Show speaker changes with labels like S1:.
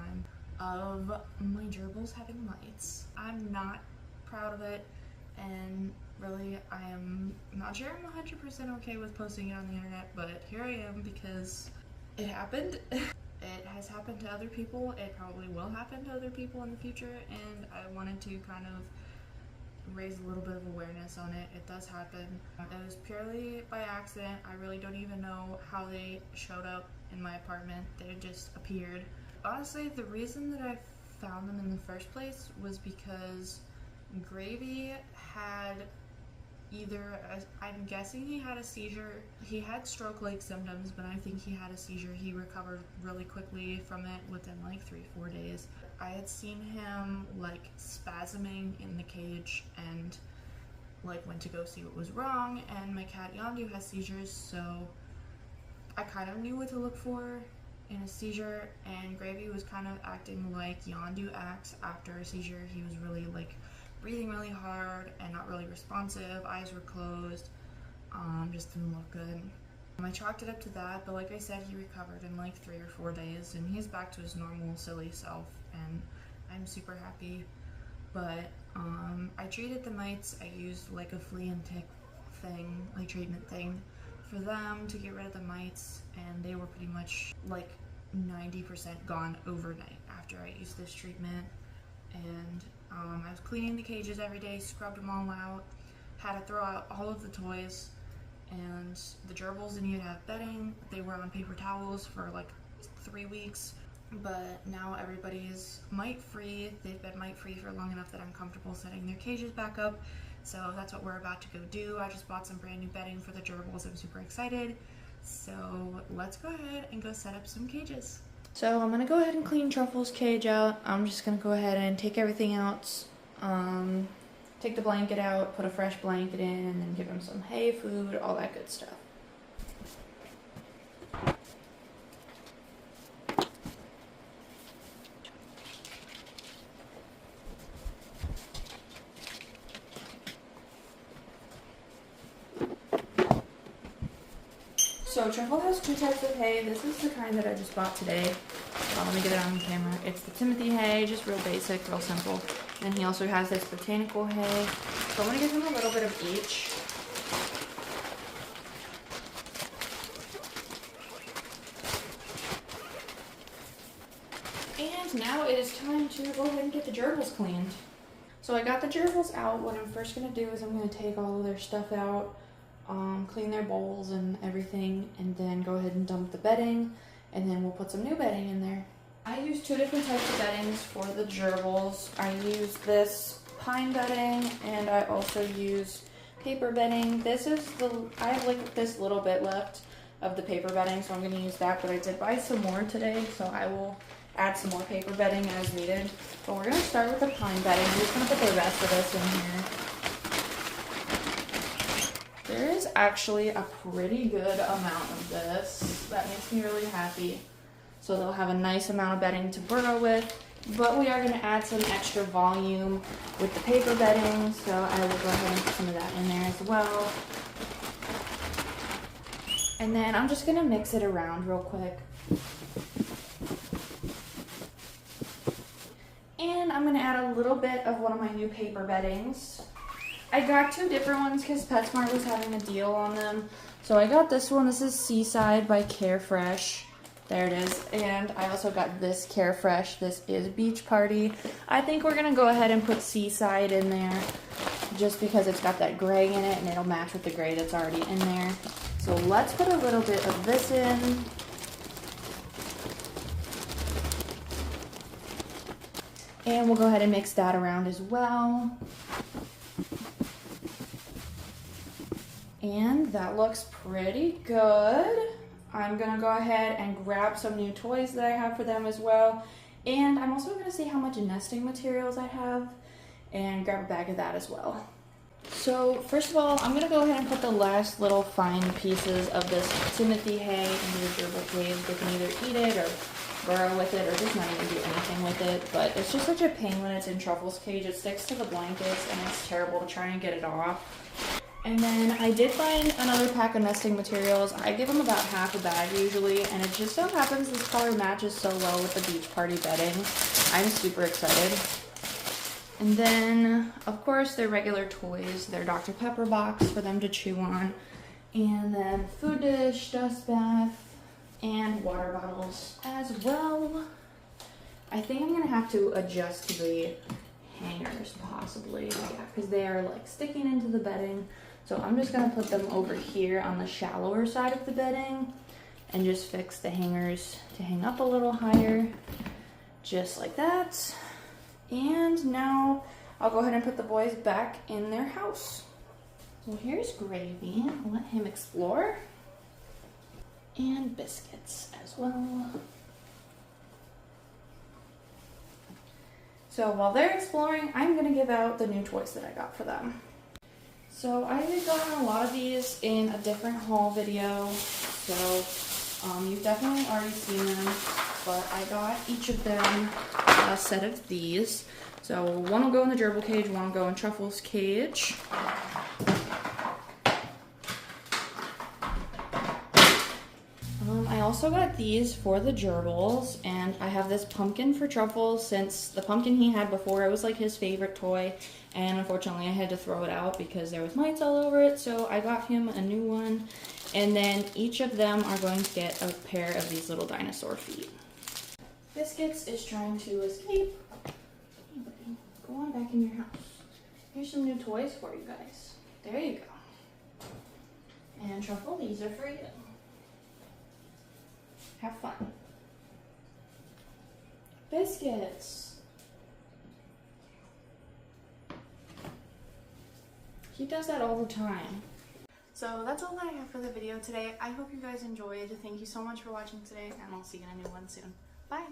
S1: time of my gerbils having mites. I'm not proud of it, and really I am not sure I'm 100% okay with posting it on the internet, but here I am because it happened. It has happened to other people, it probably will happen to other people in the future, and I wanted to kind of raise a little bit of awareness on it. It does happen. It was purely by accident. I really don't even know how they showed up in my apartment. They just appeared. Honestly, the reason that I found them in the first place was because Gravy had I'm guessing he had a seizure. He had stroke-like symptoms, but I think he had a seizure. He recovered really quickly from it within like 3-4 days. I had seen him like spasming in the cage and like went to go see what was wrong, and my cat Yondu has seizures, so I kind of knew what to look for in a seizure, and Gravy was kind of acting like Yondu acts after a seizure. He was really like breathing really hard and not really responsive, eyes were closed, just didn't look good. I chalked it up to that, but like I said, he recovered in like 3 or 4 days and he's back to his normal silly self, and I'm super happy. But I treated the mites. I used like a flea and tick thing, like treatment thing for them to get rid of the mites, and they were pretty much like 90% gone overnight after I used this treatment. And I was cleaning the cages every day, scrubbed them all out, had to throw out all of the toys, and the gerbils didn't even have bedding. They were on paper towels for like 3 weeks, but now everybody's mite free. They've been mite free for long enough that I'm comfortable setting their cages back up, so that's what we're about to go do. I just bought some brand new bedding for the gerbils. I'm super excited, so let's go ahead and go set up some cages. So I'm gonna go ahead and clean Truffle's cage out. I'm just gonna go ahead and take everything out, take the blanket out, put a fresh blanket in, and then give him some hay, food, all that good stuff. So Truffle has 2 types of hay. This is the kind that I just bought today. Let me get it on camera. It's the Timothy hay, just real basic, real simple. And he also has this botanical hay. So I'm gonna give him a little bit of each. And now it is time to go ahead and get the gerbils cleaned. So I got the gerbils out. What I'm first gonna do is I'm gonna take all of their stuff out, clean their bowls and everything, and then go ahead and dump the bedding, and then we'll put some new bedding in there. I use 2 different types of beddings for the gerbils. I use this pine bedding, and I also use paper bedding. I have like this little bit left of the paper bedding, so I'm going to use that, but I did buy some more today, so I will add some more paper bedding as needed. But we're going to start with the pine bedding. I'm just going to put the rest of this in here. There is actually a pretty good amount of this. That makes me really happy. So they'll have a nice amount of bedding to burrow with, but we are going to add some extra volume with the paper bedding, so I will go ahead and put some of that in there as well. And then I'm just going to mix it around real quick. And I'm going to add a little bit of one of my new paper beddings. I got 2 different ones because PetSmart was having a deal on them. So I got this one. This is Seaside by Carefresh. There it is. And I also got this Carefresh. This is Beach Party. I think we're going to go ahead and put Seaside in there just because it's got that gray in it and it'll match with the gray that's already in there. So let's put a little bit of this in. And we'll go ahead and mix that around as well. And that looks pretty good. I'm gonna go ahead and grab some new toys that I have for them as well. And I'm also gonna see how much nesting materials I have and grab a bag of that as well. So first of all, I'm gonna go ahead and put the last little fine pieces of this Timothy hay into the gerbil cage. They can either eat it or burrow with it or just not even do anything with it. But it's just such a pain when it's in Truffle's cage. It sticks to the blankets and it's terrible to try and get it off. And then I did find another pack of nesting materials. I give them about half a bag usually, and it just so happens this color matches so well with the beach party bedding. I'm super excited. And then, of course, their regular toys, their Dr. Pepper box for them to chew on, and then food dish, dust bath, and water bottles as well. I think I'm gonna have to adjust the hangers possibly, because they are like sticking into the bedding. So I'm just gonna put them over here on the shallower side of the bedding and just fix the hangers to hang up a little higher, just like that. And now I'll go ahead and put the boys back in their house. So here's Gravy, I'll let him explore. And Biscuits as well. So while they're exploring, I'm gonna give out the new toys that I got for them. So I had gotten a lot of these in a different haul video, so you've definitely already seen them, but I got each of them a set of these. So one will go in the gerbil cage, one will go in Truffle's cage. I also got these for the gerbils, and I have this pumpkin for Truffles since the pumpkin he had before, it was like his favorite toy, and unfortunately I had to throw it out because there was mites all over it, so I got him a new one. And then each of them are going to get a pair of these little dinosaur feet. Biscuits is trying to escape. Hey buddy, go on back in your house. Here's some new toys for you guys. There you go. And Truffle, these are for you. Have fun. Biscuits. He does that all the time. So that's all that I have for the video today. I hope you guys enjoyed. Thank you so much for watching today, and I'll see you in a new one soon. Bye.